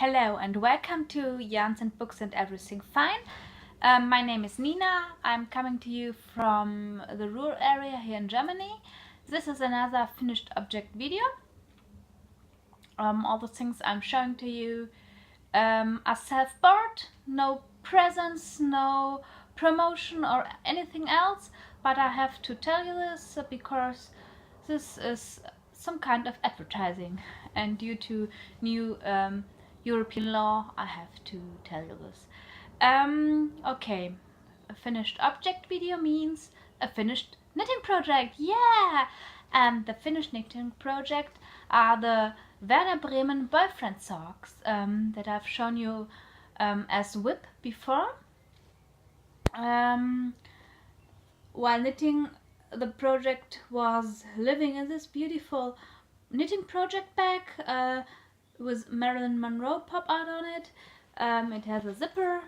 Hello and welcome to Yarns and Books and Everything Fine. My name is Nina. I'm coming to you from the rural area here in Germany. This is another finished object video. All the things I'm showing to you are self-bought, no presents, no promotion or anything else, but I have to tell you this because this is some kind of advertising, and due to new European law I have to tell you this. Okay, a finished object video means a finished knitting project. Yeah! The finished knitting project are the Werder Bremen Boyfriend Socks that I've shown you as WIP before. While knitting, the project was living in this beautiful knitting project bag with Marilyn Monroe pop art on it. It has a zipper,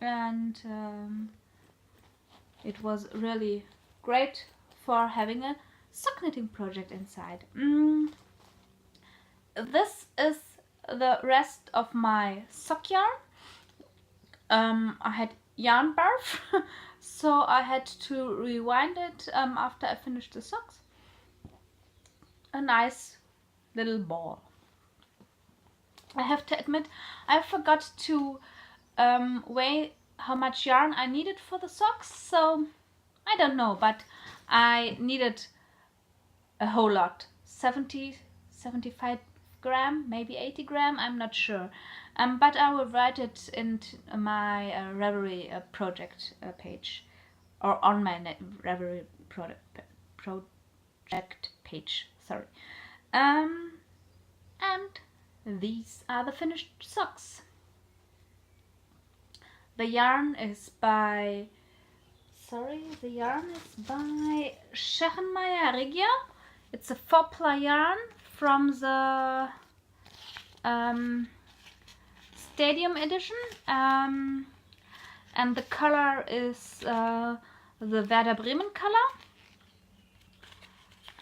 and it was really great for having a sock knitting project inside. This is the rest of my sock yarn. I had yarn barf, so I had to rewind it after I finished the socks. A nice little ball. I have to admit, I forgot to weigh how much yarn I needed for the socks, so I don't know, but I needed a whole lot. 75 gram, maybe 80 gram, I'm not sure. But I will write it in my Ravelry project page, or on my Ravelry project page, sorry. And these are the finished socks. The yarn is by Schechenmeyer Regia. It's a 4-ply yarn from the Stadium edition, and the color is the Werder Bremen color.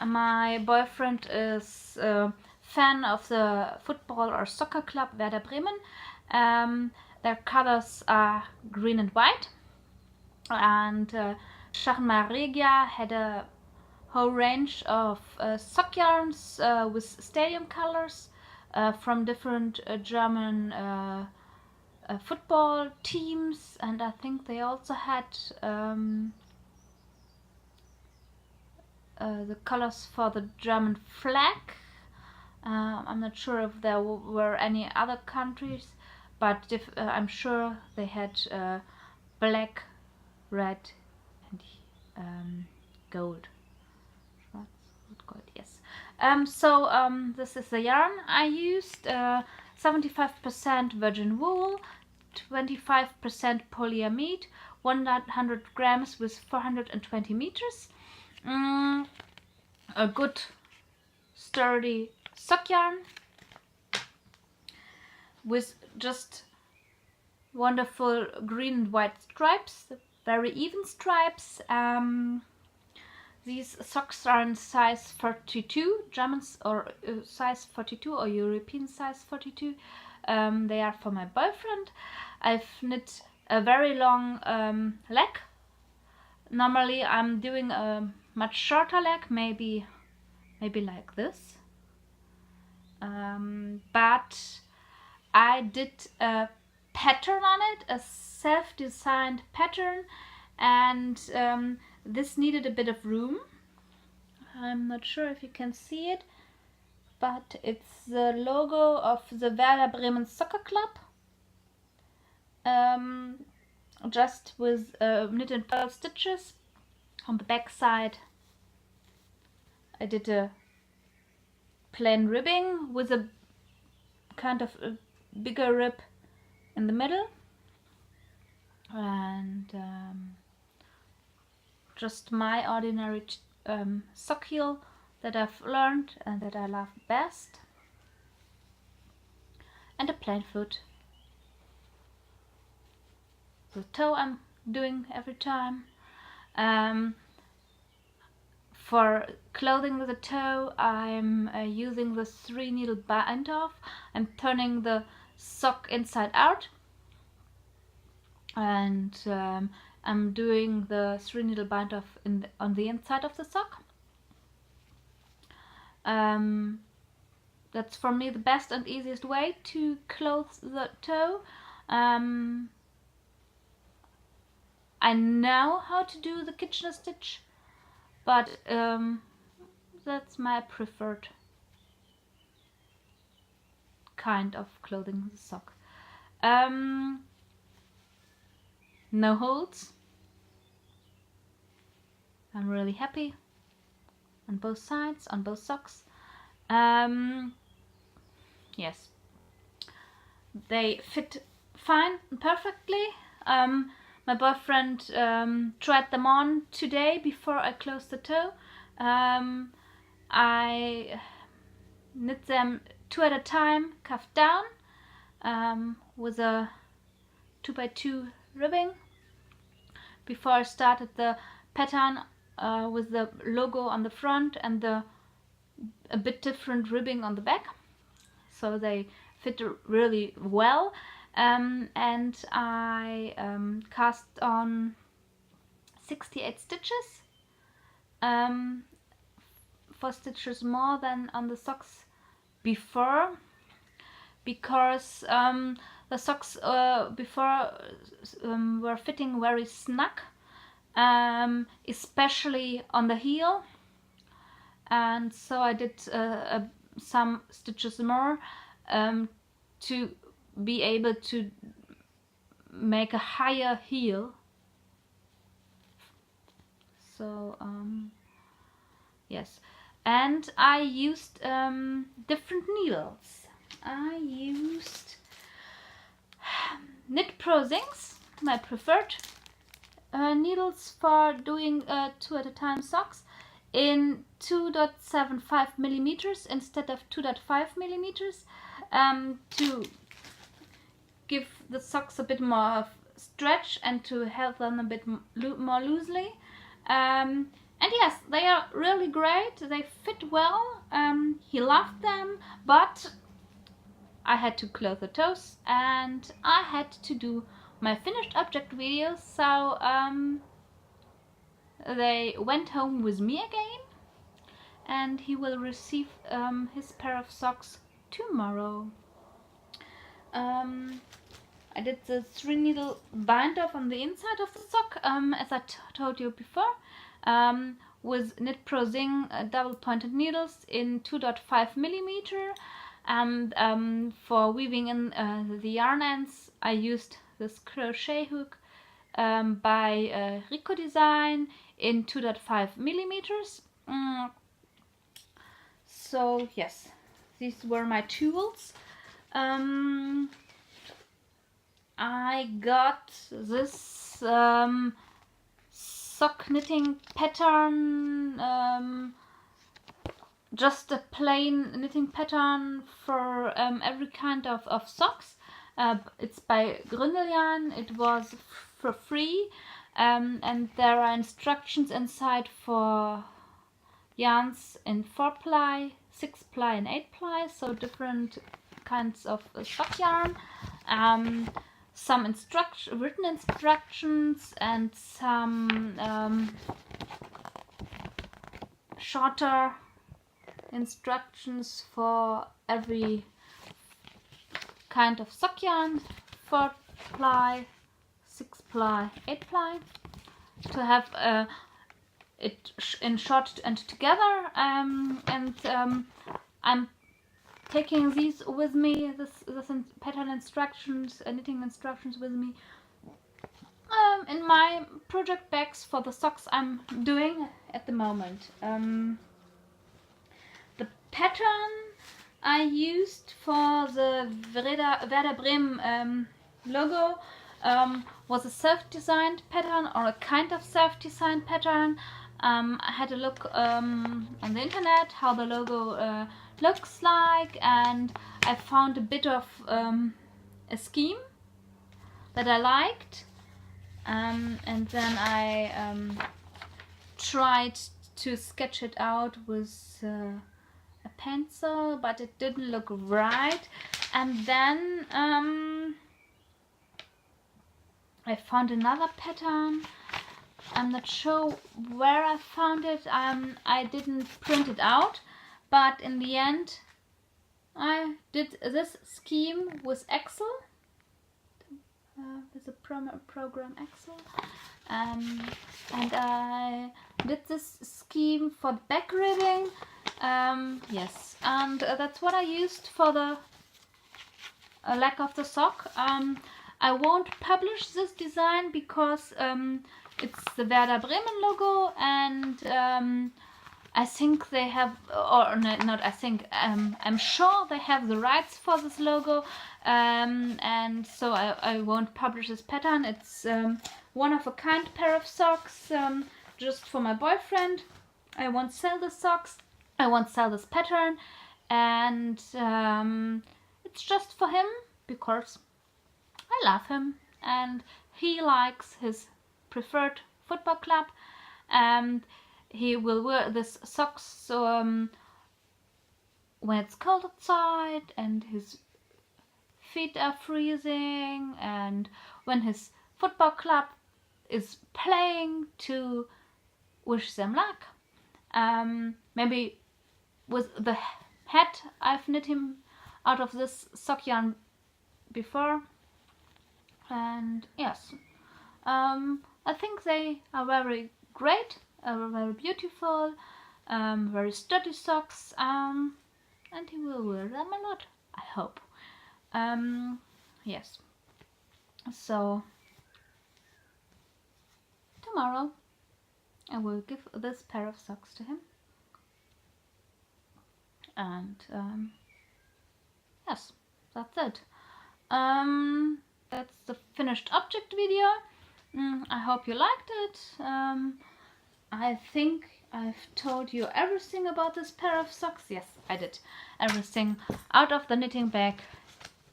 My boyfriend is a fan of the football or soccer club Werder Bremen. Their colors are green and white, and Schechenmeyer Regia had a whole range of sock yarns with stadium colors from different German football teams, and I think they also had the colors for the German flag. I'm not sure if there were any other countries, but I'm sure they had black, red and gold. Gold, yes. This is the yarn I used. 75% virgin wool, 25% polyamide, 100 grams with 420 meters. A good sturdy sock yarn with just wonderful green and white stripes, very even stripes. These socks are in size 42, German or size 42 or European size 42. They are for my boyfriend. I've knit a very long leg. Normally I'm doing a much shorter leg, maybe like this. But I did a pattern on it, a self-designed pattern, and this needed a bit of room. I'm not sure if you can see it, but it's the logo of the Werder Bremen Soccer Club, just with knit and purl stitches. On the back side I did a plain ribbing with a kind of a bigger rib in the middle, and just my ordinary sock heel that I've learned and that I love best, and a plain foot. The toe I'm doing every time. For clothing the toe, I'm using the 3-needle bind off. I'm turning the sock inside out, and I'm doing the 3 needle bind off on the inside of the sock. That's for me the best and easiest way to close the toe. I know how to do the Kitchener stitch, but that's my preferred kind of clothing the sock. No holes. I'm really happy on both sides, on both socks. Yes, they fit fine and perfectly. My boyfriend tried them on today before I closed the toe. I knit them 2 at a time, cuffed down, with a 2x2 ribbing before I started the pattern with the logo on the front and a bit different ribbing on the back, so they fit really well. And I cast on 68 stitches, 4 stitches more than on the socks before, because the socks before were fitting very snug, especially on the heel, and so I did some stitches more to be able to make a higher heel. So yes, and I used different needles. I used Knit Pro Zings, my preferred needles for doing 2 at a time socks, in 2.75 millimeters instead of 2.5 millimeters, to give the socks a bit more of stretch and to help them a bit more loosely. And yes, they are really great. They fit well. He loved them, but I had to close the toes and I had to do my finished object video, so they went home with me again, and he will receive his pair of socks tomorrow. I did the 3 needle bind off on the inside of the sock, as I told you before, with Knit Pro Zing double pointed needles in 2.5 millimeter, and for weaving in the yarn ends I used this crochet hook by Rico Design in 2.5 millimeters. So yes, these were my tools. I got this sock knitting pattern, just a plain knitting pattern for every kind of socks. It's by Gründeljahn. It was for free, and there are instructions inside for yarns in 4-ply, 6-ply and 8-ply, so different kinds of sock yarn. Some written instructions and some shorter instructions for every kind of sock yarn, 4-ply, 6-ply, 8-ply, to have it in short and together. And I'm taking these with me, this pattern instructions, knitting instructions with me in my project bags for the socks I'm doing at the moment. The pattern I used for the Werder Bremen logo was a self-designed pattern, or a kind of self-designed pattern. I had a look on the internet how the logo looks like, and I found a bit of a scheme that I liked, and then I tried to sketch it out with a pencil, but it didn't look right, And then I found another pattern. I'm not sure where I found it. I didn't print it out, but in the end I did this scheme with Excel, with the program Excel, and I did this scheme for the back ribbing. Yes, and that's what I used for the leg of the sock. I won't publish this design because it's the Werder Bremen logo, and I think they have, or no, not I think, I'm sure they have the rights for this logo, and so I won't publish this pattern. It's one of a kind pair of socks, just for my boyfriend. I won't sell the socks, I won't sell this pattern, and it's just for him because I love him and he likes his preferred football club, and he will wear this socks so when it's cold outside and his feet are freezing, and when his football club is playing, to wish them luck. Maybe with the hat I've knit him out of this sock yarn before, and yes, I think they are very great, very beautiful, very sturdy socks, and he will wear them a lot, I hope. Yes, so tomorrow I will give this pair of socks to him, and yes, that's it. That's the finished object video. I hope you liked it. I think I've told you everything about this pair of socks. Yes, I did. Everything out of the knitting bag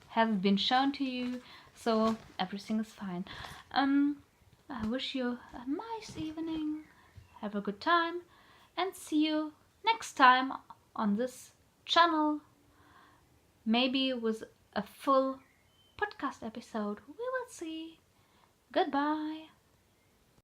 has been shown to you, so everything is fine. I wish you a nice evening, have a good time, and see you next time on this channel, maybe with a full podcast episode. We will see. Goodbye.